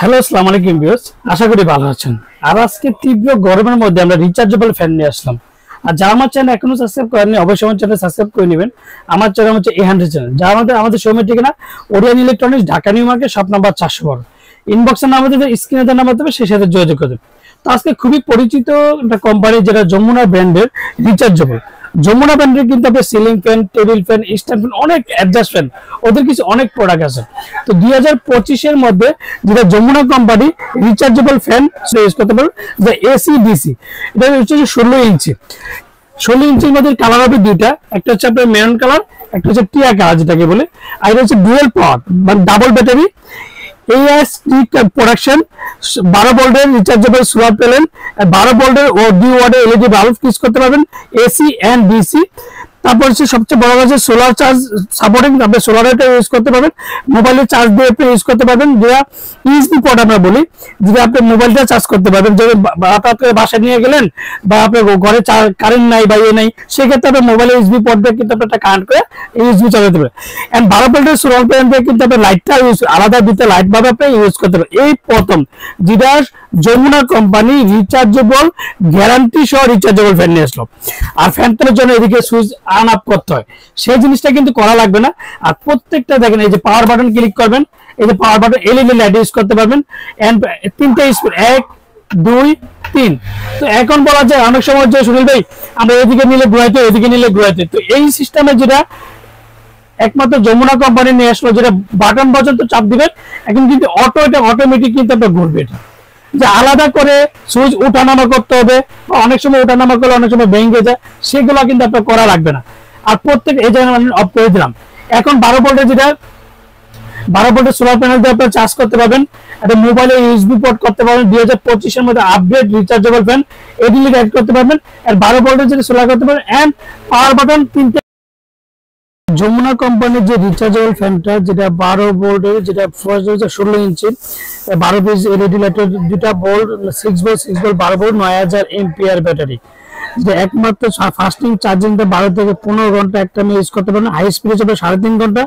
Hello, আসসালামু আলাইকুম viewers, আশা করি ভালো আছেন। আর আজকে তীব্র গরমের মধ্যে আমরা রিচার্জেবল ফ্যান নিয়ে আসলাম। আর যারা আমার চ্যানেল এখনো সাবস্ক্রাইব করেননি অবশ্যই আমার চ্যানেল সাবস্ক্রাইব করে নেবেন। আমার চ্যানেল হচ্ছে A100 চ্যানেল, যা আমাদের শোরুমের ঠিকানা Orion Electronics, Dhaka new market, shop number 412। ইনবক্সের নাম্বার দেবে, স্ক্রিনে দেওয়া নাম্বার দেবে, সেই সাথে যোগাযোগ করবেন। তো আজকে খুবই পরিচিত একটা কোম্পানি, যেটা যমুনা ব্র্যান্ডের রিচার্জেবল। যমুনা ব্র্যান্ডের কিন্তু আপনার ceiling fan, table fan, stand fan, অনেক অ্যাডজাস্ট ফ্যান, ওদের কিছু অনেক প্রোডাক্ট আছে। তো 2025-এর মধ্যে যেটা Jamuna company rechargeable fan use করতে পারবে, যে এসি ডিসি, এটা হচ্ছে 16 ইঞ্চি। 16 ইঞ্চির মধ্যে কালার হবে দুইটা, একটা হচ্ছে আপনার মেরুন কালার, একটা হচ্ছে টিয়া কালার যেটাকে বলে, আর এটা হচ্ছে ডুয়েল পাওয়ার মানে ডাবল ব্যাটারি। ASD প্রোডাকশন, 12 ভোল্টের রিচার্জেবল সোলার প্যানেল, 12 ভোল্টের ও ডি ওয়াটের এলইডি বাল্ব ইউজ করতে পারবেন, এসি এন্ড ডিসি। তারপর হচ্ছে সবচেয়ে বড় কথা সোলার চার্জ সাপোর্টিং, আপনি সোলারটা ইউজ করতে পারবেন, মোবাইলের চার্জ দিয়ে আপনি ইউজ করতে পারবেন, যেটা ইউএসবি পোর্ট আমরা বলি, যেটা আপনি মোবাইলটা চার্জ করতে পারবেন। যদি আপনি বাসায় নিয়ে গেলেন বা আপনার ঘরে কারেন্ট নাই বা নাই, সেক্ষেত্রে আপনি মোবাইলের ইউএসবি পোর্ট দিয়ে কিন্তু আপনি একটা কানেক্ট করে ইউএসবি চালাতে পারবেন। এন্ড 12 ভোল্টের সোলার প্যানেল দিয়ে কিন্তু আপনি লাইটটা আলাদা দিতে লাইট ভাবে আপনি ইউজ করতে পারবেন। এই প্রথম যেটা যমুনা কোম্পানি রিচার্জেবল গ্যারান্টি সহ রিচার্জেবল ফ্যান নিয়ে আসলো। আর ফ্যানটার জন্য এদিকে সুইচ অন অফ করতে হয়, সেই জিনিসটা কিন্তু করা লাগবে না। আর প্রত্যেকটা দেখেন, এই যে পাওয়ার বাটন ক্লিক করবেন, এই যে power button LED light use করতে পারবেন। এন্ড তিনটা স্পিড, 1 2 3। তো এখন বলা যায় অনেক সময় যে সুনীল ভাই আমরা এদিকে নিলে ঘুরাইতে, এদিকে নিলে ঘুরাইতে, তো এই সিস্টেমে যেটা একমাত্র যমুনা কোম্পানি নিয়ে আসলো, যেটা বাটন পর্যন্ত চাপ দিবেন, এখন কিন্তু এটা অটোমেটিক কিন্তু আপনার ঘুরবে। এটা যে আলাদা করে সুইচ ওঠানামা করতে হবে, অনেক সময় ওঠানামা করলে অনেক সময় ভেঙে যায়, সেগুলো কিন্তু আপনার করা লাগবে না। আর প্রত্যেক এই জায়গায় অফ করে দিলাম। এখন 12 ভোল্টের যেটা 12 ভোল্টের সোলার প্যানেল দিয়ে আপনার চার্জ করতে পারবেন, একটা মোবাইলে ইউএসবি পোর্ট করতে পারবেন। 2025-এর মধ্যে আপডেট রিচার্জেবল ফ্যান এডিলি অ্যাড করতে পারবেন, আর 12 ভোল্টের যেটা সোলার করতে পারবেন। এন্ড পাওয়ার বাটন তিনটে। যমুনা কোম্পানির যে রিচার্জেবল ফ্যানটা, যেটা 12 ভোল্টের, যেটা ফার্স্ট হচ্ছে 16 ইঞ্চির, 12 পিস এলইডি লাইটের, দুটা volt 6 volt 12 volt 9000 ampere battery, যে একমাত্র ফাস্টিং চার্জিংটা 12 থেকে 15 ঘন্টা একটা আমি ইউজ করতে পারবেন। হাই স্পিডে চলবে 3.5 ঘন্টা,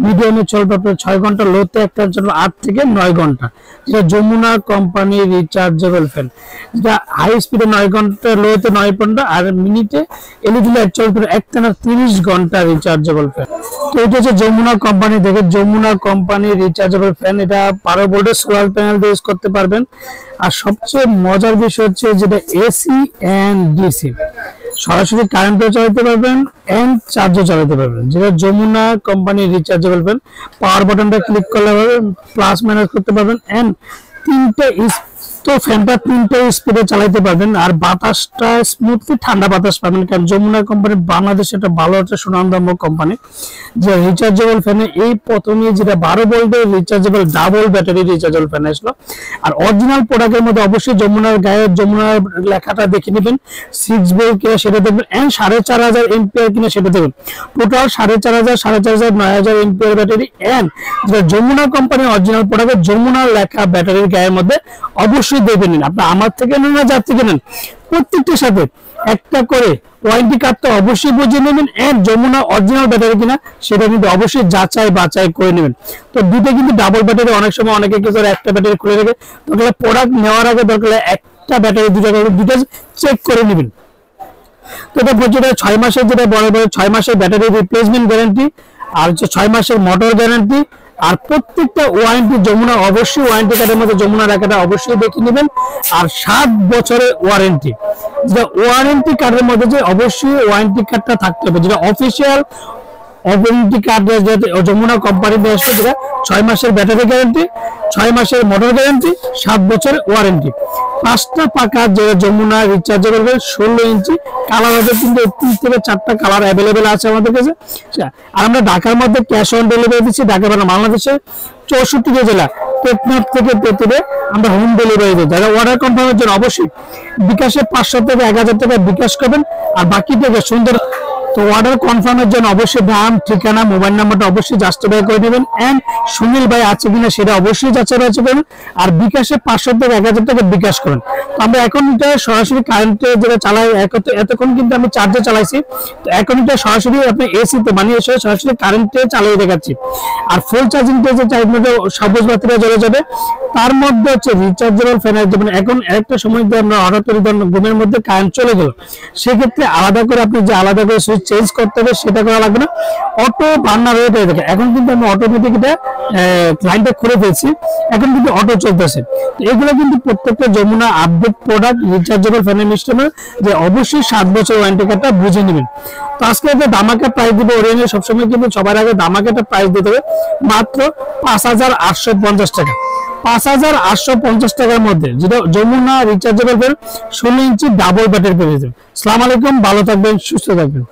মিডিয়ামে চলবে আপনার 6 ঘন্টা, লোতে একটা চলবে 8 থেকে 9 ঘন্টা। যেটা যমুনা কোম্পানির রিচার্জেবল ফ্যান, যেটা হাই স্পিডে 9 ঘন্টা, লোতে 9 ঘন্টা, আর মিনিটে এলইডি লাইট চলবে একটানা 30 ঘন্টা রিচার্জেবল ফ্যান। তো এটা হচ্ছে যমুনা কোম্পানি, দেখে যমুনা কোম্পানির রিচার্জেবল ফ্যান। এটা 12 ভোল্টের সোলার প্যানেল দিয়ে ইউজ করতে পারবেন। আর সবচেয়ে মজার বিষয় হচ্ছে যেটা এসি এন্ড ডিসি, সরাসরি কারেন্টও চালাতে পারবেন এন্ড চার্জও চালাতে পারবেন। যেটা যমুনা কোম্পানির রিচার্জেবল ফ্যান, পাওয়ার বাটনটা ক্লিক করলে প্লাস মাইনাস করতে পারবেন। এন্ড তিনটে তো ফ্যানটা 3টে স্পিডে চালাতে পারবেন, আর বাতাসটা স্মুথলি ঠান্ডা বাতাস পাবেন। কারণ যমুনা কোম্পানি বাংলাদেশে একটা ভালো একটা সুনামধন্য কোম্পানি, যে রিচার্জেবল ফ্যানে এই প্রথমে যেটা 12 ভোল্টের rechargeable double battery rechargeable fan আসলো। আর অরিজিনাল প্রোডাক্টের মধ্যে অবশ্যই যমুনার গায়ে যমুনার লেখাটা দেখে নেবেন, 6 ভোল্ট কিনা সেটা দেখবেন, এন্ড 4500 এম্পিয়ার কিনা সেটা দেখবেন। Total 4500 9000 ampere battery. এন্ড যেটা যমুনা কোম্পানির অরিজিনাল প্রোডাক্টের যমুনার লেখা ব্যাটারির গায়ের মধ্যে অবশ্যই দেখবেন। আপনি আমার থেকে নেন না যার থেকে নেন, প্রত্যেকটার সাথে একটা করে ওয়ারেন্টি কার্ড তো অবশ্যই বুঝে নেবেন। এন্ড যমুনা অরিজিনাল ব্যাটারি কিনা সেটা কিন্তু অবশ্যই যাচাই বাছাই করে নেবেন। তো দুটো কিন্তু ডাবল ব্যাটারি, অনেক সময় অনেকে কি করে একটা ব্যাটারি খুলে রেখে, দরকার প্রোডাক্ট নেওয়ার আগে দরকার একটা ব্যাটারি দুটো চেক করে নেবেন। তো এটা যেটা 6 মাসের, যেটা বড় 6 মাসের ব্যাটারি রিপ্লেসমেন্ট গ্যারান্টি, আর হচ্ছে 6 মাসের মোটর গ্যারান্টি। আর প্রত্যেকটা ওয়ারেন্টি যমুনা অবশ্যই ওয়ারেন্টি কার্ডের মধ্যে যমুনা রাখাটা অবশ্যই দেখে নেবেন। আর 7 বছরের ওয়ারেন্টি, যেটা ওয়ারেন্টি কার্ডের মধ্যে যে অবশ্যই ওয়ারেন্টি কার্ডটা থাকতে হবে, যেটা official warranty card Jamuna company দিয়ে আসবে। যেটা 6 মাসের ব্যাটারি গ্যারান্টি, 6 মাসের মোটর গ্যারান্টি, 7 বছরের ওয়ারেন্টি। 5টা পাকা যে যমুনা রিচার্জেবল 16 ইঞ্চি কালার হবে, কিন্তু 3 থেকে 4টা কালার অ্যাভেলেবেল আছে আমাদের কাছে। আর আমরা ঢাকার মধ্যে ক্যাশ অন ডেলিভারি দিচ্ছি। ঢাকা বাংলাদেশের 64টা জেলা, টেকনাফ থেকে পেতুরে আমরা হোম ডেলিভারি দিই। যারা অর্ডার কনফার্মের জন্য অবশ্যই বিকাশে 500 থেকে 1000 টাকা বিকাশ করবেন, আর বাকি থেকে সুন্দর তো অর্ডার কনফার্মের জন্য অবশ্যই নাম, ঠিকানা, মোবাইল নাম্বারটা অবশ্যই জাস্টিফাই করে নেবেন। এন্ড সুনীল ভাই আছে কিনা সেটা অবশ্যই যাচাই করবেন। আর বিকাশে 500 থেকে 1000 টাকা বিকাশ করেন। তো আমরা এখন এটা সরাসরি কারেন্টে যেটা চালাই, এতক্ষণ কিন্তু আমি চার্জে চালাইছি, তো এখন এটা সরাসরি আপনি এসিতে মানে সরাসরি কারেন্টে চালিয়ে দেখাচ্ছি। আর ফুল চার্জিং তে যে টাইম মধ্যে সবুজ বাতিটা জ্বলে যাবে, তার মধ্যে হচ্ছে রিচার্জেবল ফ্যান। যেমন এখন একটা সময় দিয়ে আমরা অর্ডার করে দেন, ঘুমের মধ্যে কারেন্ট চলে গেল, সেক্ষেত্রে আলাদা করে আপনি যে আলাদা করে সুইচ চেঞ্জ করতে হবে সেটা করা লাগবে না, অটো বার্নার হয়ে থাকে। এখন কিন্তু আমি অটোমেটিক এটা লাইনটা খুলে ফেলছি, এখন কিন্তু অটো চলতেছে। তো এগুলো কিন্তু প্রত্যেকটা যমুনা আপডেট প্রোডাক্ট রিচার্জেবল ফ্যানের সিস্টেমের, যে অবশ্যই 7 বছর ওয়ারেন্টি কার্ডটা বুঝে নেবেন। তো আজকে একটা ধামাকা প্রাইস দিব, ওরিয়েন্টে সবসময় কিন্তু সবার আগে ধামাকা একটা প্রাইস দিতে হবে, মাত্র 5850 টাকা। 5850 টাকার মধ্যে যেটা যমুনা রিচার্জেবল ফ্যান 16 ইঞ্চি ডাবল ব্যাটারি পেয়ে যাবেন। আসসালামু আলাইকুম, ভালো থাকবেন, সুস্থ থাকবেন।